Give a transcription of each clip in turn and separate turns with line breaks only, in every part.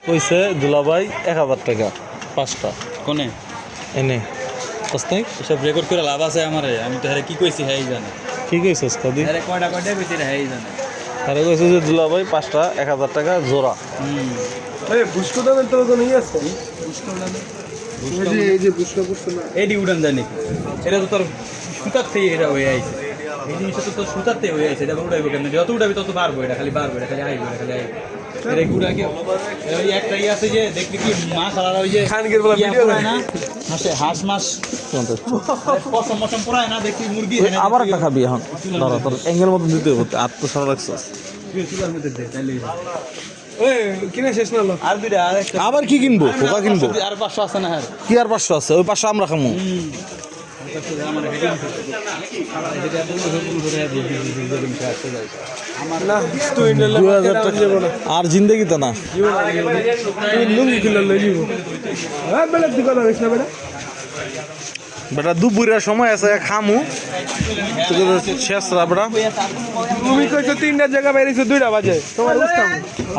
কইছে দুলাভাই 1000 টাকা 5টা
কোনে
এনে কস্তাই
এসব রেকর্ড করে লাভ আছে আমারে আমি তো হারে কি কইছি হ্যাঁ জানে
কি কইছস কদি
আরে কয়টা কইছি রে হ্যাঁ জানে
আরে কইছে যে দুলাভাই 5টা 1000 টাকা জোড়া
আরে বুসকো দামের তো কোনো ই আছে এই যে বুসকো না
এডি উড়ান জানি এটা তো তোর সুতার থেকে এটা হয়ে আইছে এই জিনিসটা তো তোর সুতার থেকে হয়ে আইছে এটা উড়াইবো কেন যত উড়াবি তত বাড়বো এটা খালি আইবো এটা খালি আইবো আরে গুড়া কি ওই একটা ই আছে যে দেখবি কি মাছ আলাদা ওই যে
খানগির বলা ভিডিও
করে না হাঁস মাছ পশম মশম পড়ায় না দেখবি মুরগি
আবার একটা খাবি এখন ধরো তোর অ্যাঙ্গেল মতো দিতে হবে আর তো সারা রাখছস
চুলার মধ্যে দে তাইলে
ওই কিনে শেষ না হলো
আর দুইটা আর একটা
আবার কি কিনবো পোকা কিনবো
আর 500 আছে না আর
কি আর 500 আছে ওই 500 আমরা খামু
আমার হেডিং এটা
না তুই নিলে
2000 টাকা আর জিন্দেগি তো না
তুই লুঙ্গি কিনে লই দিব হ্যাঁ বেলা দোকান আছে না বেটা
বেটা দুপুরের সময় আছে খামু তোকে শেষ রা বেটা
তুমি কইছো 3টা জায়গা বাইরেছো 2টা বাজে তোমার বুঝতাম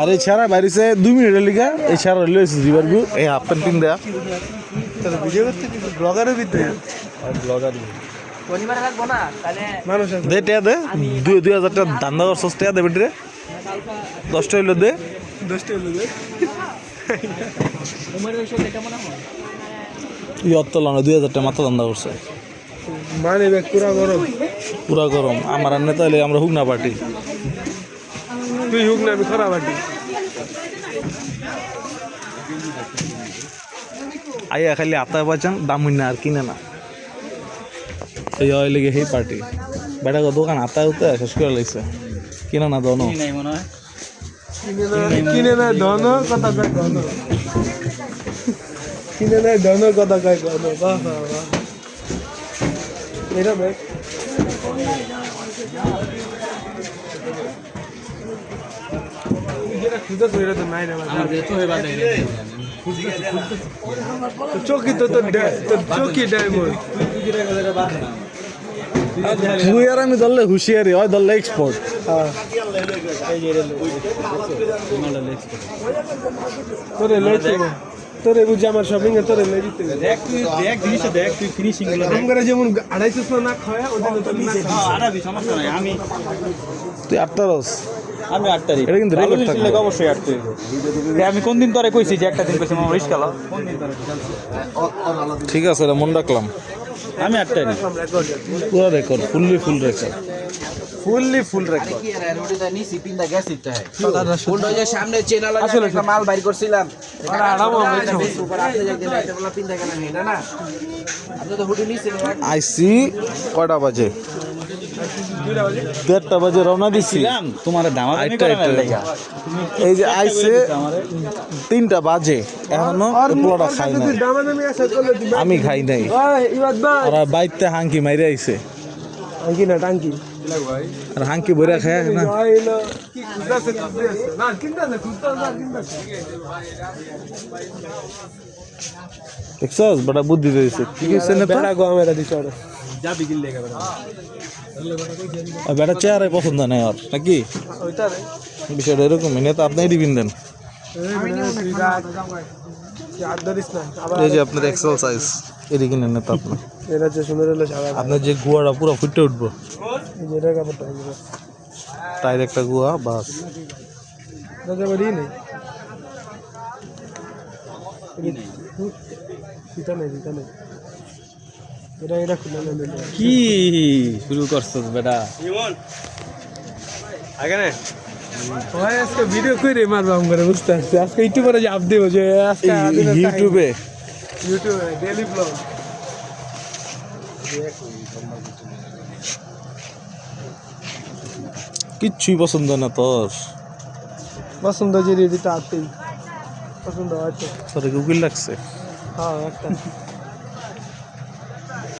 আর এই ছাড়া বাইরেছে 2 মিনিটের লিগা এই ছাড়া লইছে রিভার ভিউ এই হাফ প্যান্ট পিন দেয়া
তাহলে ভিডিও করতে কি ব্লগারের ভিতরে
ব্লগার
শনিবার লাগবো না তাহলে
মানুষ আছে
দে টিয়া দে 2000 টাকা ধান্দা করছস টিয়া দে বেটি রে 10টা হইলো দে
10টা লোক
উমের বিষয় দেখে মনে হয়
ইয়ত লানো 2000 টাকা মাত্র ধান্দা করছে
মানে ব্যাগ পুরা গরম
পুরা গরম আমার আর নেতা হইলে আমরা হুগনা পার্টি
তুই হুক না আমি খারাপ আটি
আইয়া খালি আতায় বাঁচান দাম না আর কিনে না এই হয় লেগে সেই পার্টি বেটা দোকান আতায় উতে শেষ করে লাগছে কিনা না দনো
নাই মনে হয়
কিনে না ধন কথা কয় ধন কিনে না ধন কথা কয় ধন বাহ বাহ বাহ এটা ব্যাগ যেটা খুঁজে তো এটা তো নাই রে
আমার যেতে হয়ে বাদে
চৌকি তো চৌকি ডায়মন্ড
তুই আর আমি ধরলে হুঁশিয়ারি হয় ধরলে এক্সপোর্ট
হ্যাঁ তোরে লইতে তোরে বুঝি আমার শপিং এ তোরে লই দিতে
দেখ তুই দেখ জিনিসটা দেখ তুই ফিনিশিং গুলো দেখ
আমরা যেমন 250 না খায় ওদের তো না
আরাবি সমস্যা নাই আমি
তুই 8টা রস
আমি 8 তারিখ
এটা কিন্তু record থাকবে।
অবশ্যই 8 তারিখ আমি কোন দিন তোরে কইছি যে একটা দিন কইছি আমার রিস্ক আলা কোন দিন তোরে
ঠিক আছে এটা মন রাখলাম
আমি 8 তারিখ
পুরো রেকর্ড ফুল রেকর্ড
ফুল রেকর্ড
কি আর রোডিটা নি সিপিং দা গ্যাস ইটা হয় উল্টো যে সামনে চ্যানেল আছে একটা মাল বাইর করছিলাম
ওরা আরাম হবে
সুপার আপনি একদিন রাইতে বলা পিন দেখেন আমি এটা না আপনি তো হুডি নিছেন
আইসি কয়টা বাজে 1:30 বাজে রওনা দিছি
তোমার দামা দামি করে না লাগা
এই যে আইসে 3টা বাজে এখনো পোলাটা খাই নাই
দামাদামি আছে করলে দিবা
আমি খাই নাই
ইবাদ ভাই
ওরা বাইতে হাঙ্কি মাইরে আইছে
টাঙ্কি না টাঙ্কি
আর হাঙ্কি ভরে খায় না
হইলো কি কুদাছে না কিনতাছে কিনতাছে
দেখছস বড় বুদ্ধি দিয়েছে কি কইছে না
বেড়া গো আমরা দিছো
যাবি গিল লেগা বেটা
বেটা চেয়ারে পছন্দ নাই আর নাকি
ওইটা রে
বিষয়টা এরকম নেতা আপনি দিবেন দেন
ধরিস না আবার
এই যে আপনার এক্সেল সাইজ এদিকে কিনেন নেতা আপনি
এরা যে সুন্দর হলো সাদা
আপনার যে গুয়াটা পুরো ফুটে উঠবো
যেটা কাপড়টা
তাই একটা গুয়া বাস
দাদা বাড়ি নেই দিতা নেই এটা খুলে নেই
কি শুরু করছস বেটা
আগে না ওই আজকে ভিডিও কইরে মারবা আমরা বুঝতে পারছি আজকে ইউটিউবে যে আপ দেব যে আজকে
ইউটিউবে
ডেইলি ব্লগ
কিচ্ছুই পছন্দ না তোর
পছন্দ যে রেডিটা আতেই পছন্দ হয়তো
তোর গুগল লাগছে
হ্যাঁ একটা